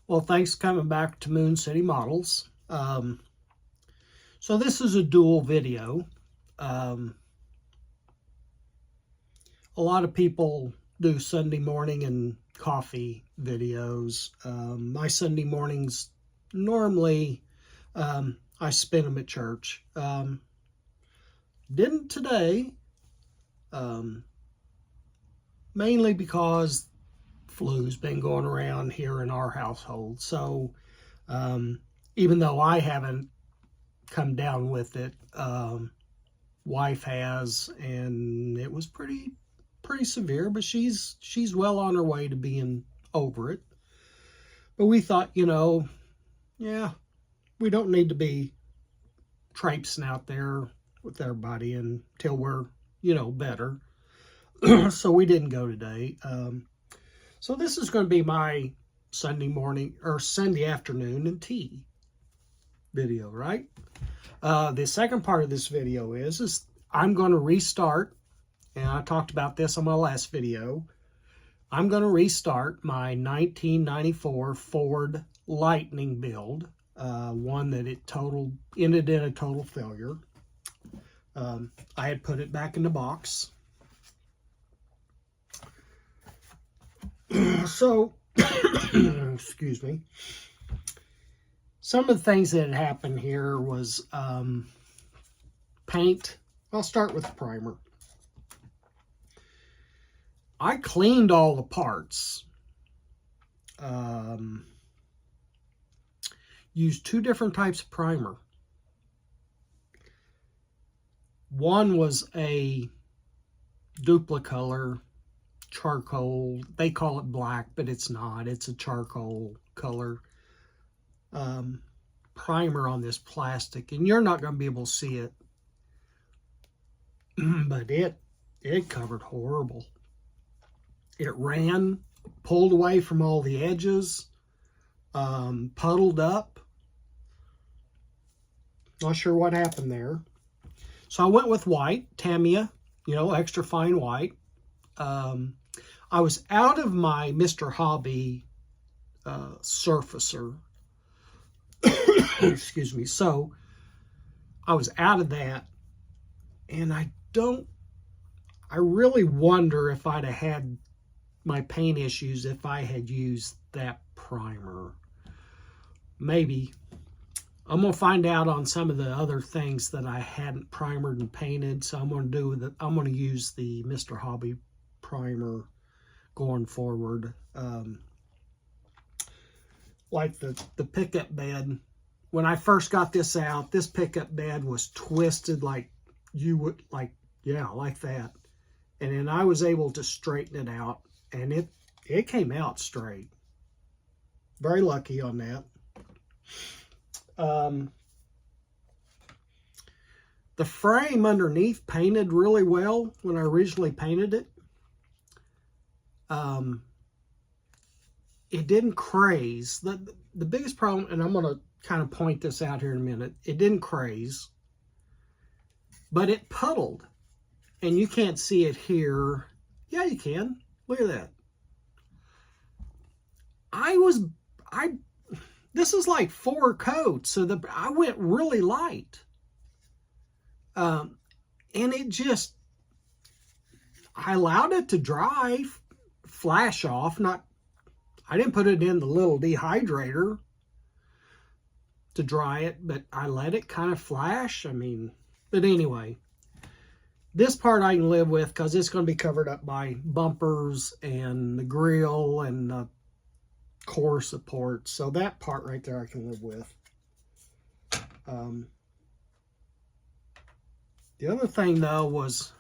Well, thanks for coming back to Moon City Models. So this is a dual video. A lot of people do Sunday morning and coffee videos. My Sunday mornings, normally I spend them at church. Didn't today, mainly because flu's been going around here in our household. So even though I haven't come down with it, wife has, and it was pretty severe, but she's well on her way to being over it. But we thought, yeah, we don't need to be traipsing out there with everybody until we're, better. So we didn't go today. So this is going to be my Sunday morning or Sunday afternoon and tea video, right? The second part of this video is I'm going to restart, and I talked about this on my last video. I'm going to restart my 1994 Ford Lightning build, one that ended in a total failure. I had put it back in the box. So, excuse me. Some of the things that had happened here was paint. I'll start with the primer. I cleaned all the parts. Used two different types of primer. One was a Duplicolor charcoal. They call it black, but it's not. It's a charcoal color primer on this plastic, and you're not going to be able to see it, but it covered horrible. It ran, pulled away from all the edges, puddled up. Not sure what happened there. So I went with white, Tamiya, extra fine white. I was out of my Mr. Hobby surfacer. Excuse me. So I was out of that, and I really wonder if I'd have had my paint issues if I had used that primer. Maybe. I'm going to find out on some of the other things that I hadn't primered and painted. So I'm going to use the Mr. Hobby primer going forward. Like the pickup bed. When I first got this out, this pickup bed was twisted like like that. And then I was able to straighten it out, and it came out straight. Very lucky on that. The frame underneath painted really well when I originally painted it. It didn't craze. The biggest problem, and I'm going to kind of point this out here in a minute, it didn't craze, but it puddled. And you can't see it here. Yeah, you can. Look at that. This is like 4 coats, so I went really light. And I allowed it to dry, flash off. I didn't put it in the little dehydrator to dry it, but I let it kind of flash. But anyway, this part I can live with because it's going to be covered up by bumpers and the grill and the core support. So that part right there I can live with. The other thing though was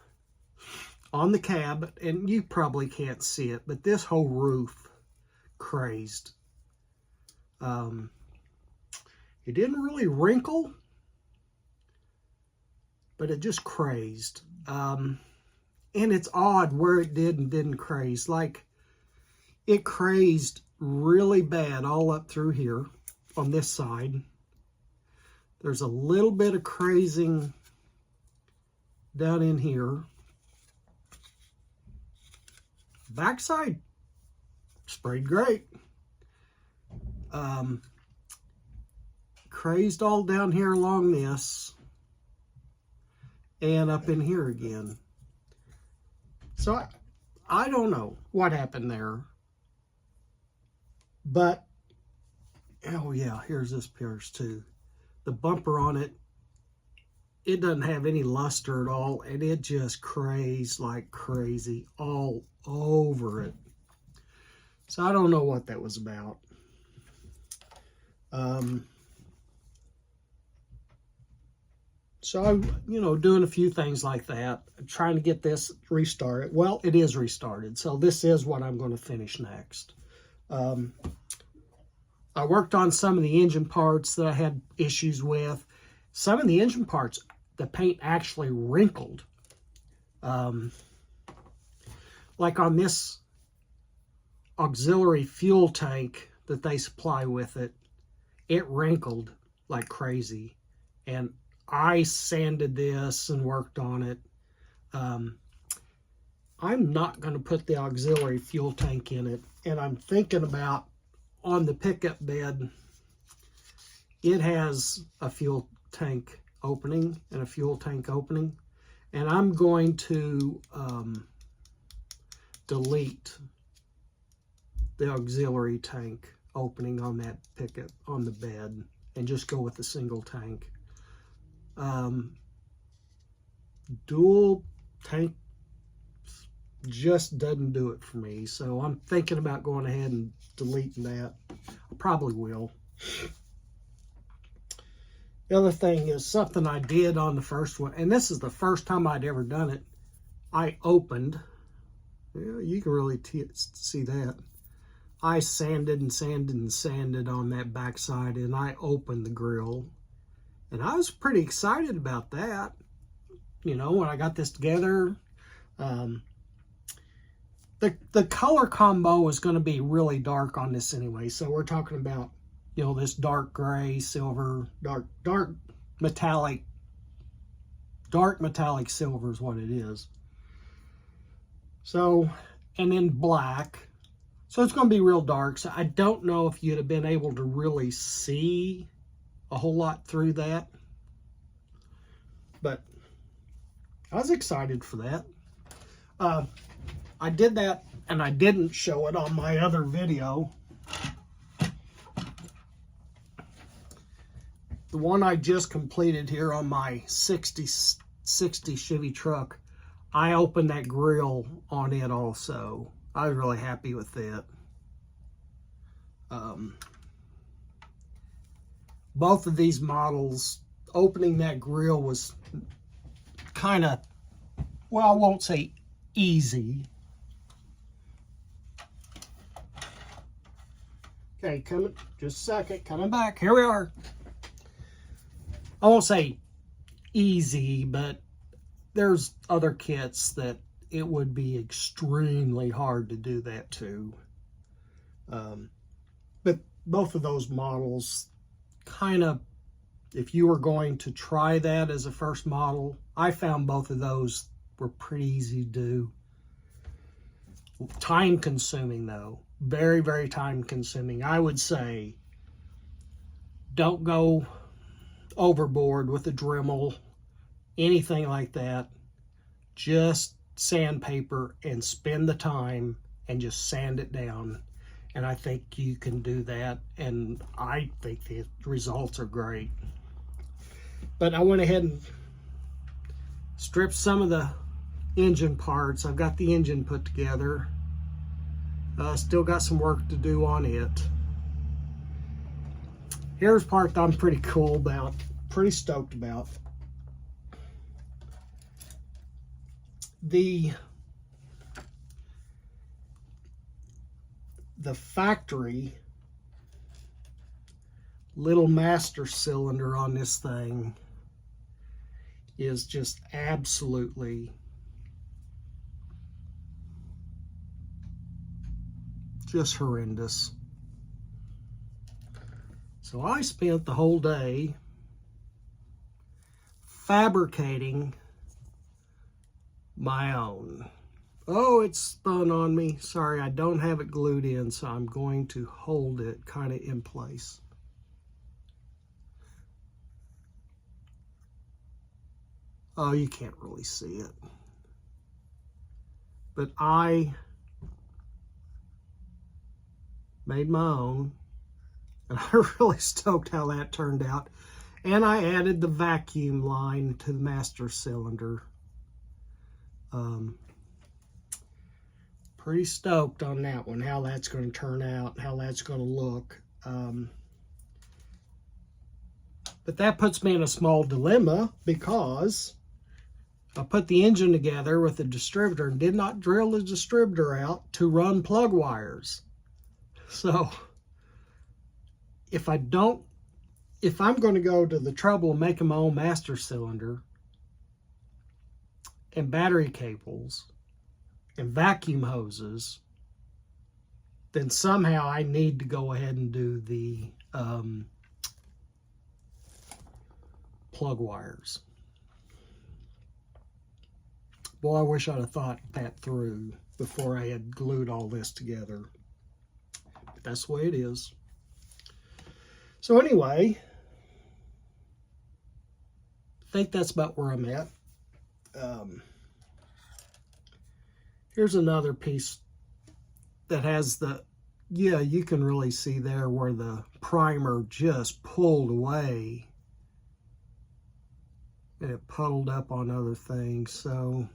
on the cab, and you probably can't see it, but this whole roof crazed. It didn't really wrinkle, but it just crazed. And it's odd where it did and didn't craze. Like, it crazed really bad all up through here on this side. There's a little bit of crazing down in here. Backside sprayed great. Crazed all down here along this and up in here again. So I don't know what happened there. But, oh yeah, here's this Pierce too. The bumper on it, it doesn't have any luster at all, and it just crazed like crazy all over it. So I don't know what that was about. So I'm, doing a few things like that, trying to get this restarted. Well, it is restarted, so this is what I'm going to finish next. I worked on some of the engine parts that I had issues with. Some of the engine parts, the paint actually wrinkled. Like on this auxiliary fuel tank that they supply with it, it wrinkled like crazy. And I sanded this and worked on it. I'm not going to put the auxiliary fuel tank in it. And I'm thinking about on the pickup bed, it has a fuel tank opening and a fuel tank opening. And I'm going to delete the auxiliary tank opening on that pickup on the bed and just go with a single tank. Dual tank just doesn't do it for me, so I'm thinking about going ahead and deleting that. I probably will. The other thing is something I did on the first one, and this is the first time I'd ever done it. I opened, you can really see that. I sanded and sanded and sanded on that backside, and I opened the grill. And I was pretty excited about that. When I got this together, the color combo is going to be really dark on this anyway. So we're talking about, this dark gray, silver, dark metallic silver is what it is. So, and then black. So it's going to be real dark. So I don't know if you'd have been able to really see a whole lot through that. But I was excited for that. I did that, and I didn't show it on my other video. The one I just completed here on my 60 Chevy truck, I opened that grill on it also. I was really happy with that. Both of these models, opening that grill was kind of, well, I won't say easy. Okay, just a second, coming back. Here we are. I won't say easy, but there's other kits that it would be extremely hard to do that to. But both of those models kind of, if you were going to try that as a first model, I found both of those were pretty easy to do. Time consuming though, very, very time consuming. I would say don't go overboard with a Dremel, anything like that. Just sandpaper and spend the time and just sand it down. And I think you can do that, and I think the results are great. But I went ahead and stripped some of the engine parts. I've got the engine put together. Still got some work to do on it. Here's a part that I'm pretty cool about, pretty stoked about. The factory little master cylinder on this thing is just absolutely just horrendous. So I spent the whole day fabricating my own. Oh, it's spun on me. Sorry, I don't have it glued in, so I'm going to hold it kind of in place. Oh, you can't really see it. But I made my own, and I'm really stoked how that turned out. And I added the vacuum line to the master cylinder. Pretty stoked on that one, how that's going to turn out, how that's going to look. But that puts me in a small dilemma because I put the engine together with the distributor and did not drill the distributor out to run plug wires. So if I'm going to go to the trouble of making my own master cylinder and battery cables and vacuum hoses, then somehow I need to go ahead and do the plug wires. Boy, I wish I'd have thought that through before I had glued all this together. But that's the way it is. So anyway, I think that's about where I'm at. Here's another piece that has you can really see there where the primer just pulled away and it puddled up on other things. So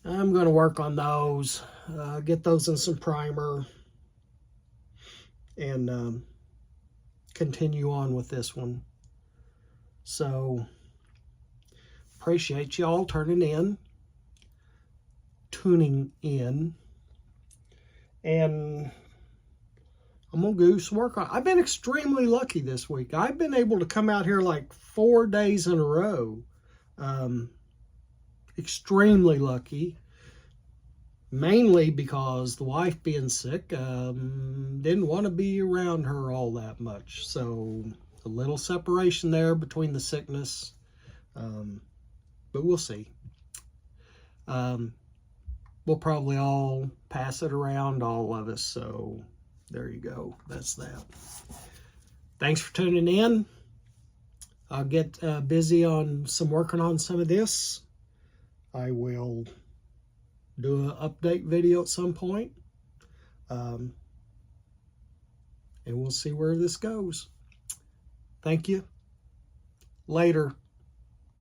I'm going to work on those, get those in some primer, and continue on with this one. So appreciate y'all tuning in, and I'm gonna do some work on. I've been extremely lucky this week. I've been able to come out here like 4 days in a row. Extremely lucky, mainly because the wife being sick, didn't want to be around her all that much. So a little separation there between the sickness, but we'll see. We'll probably all pass it around, all of us. So there you go. That's that. Thanks for tuning in. I'll get busy on working on some of this. I will do an update video at some point. And we'll see where this goes. Thank you. Later.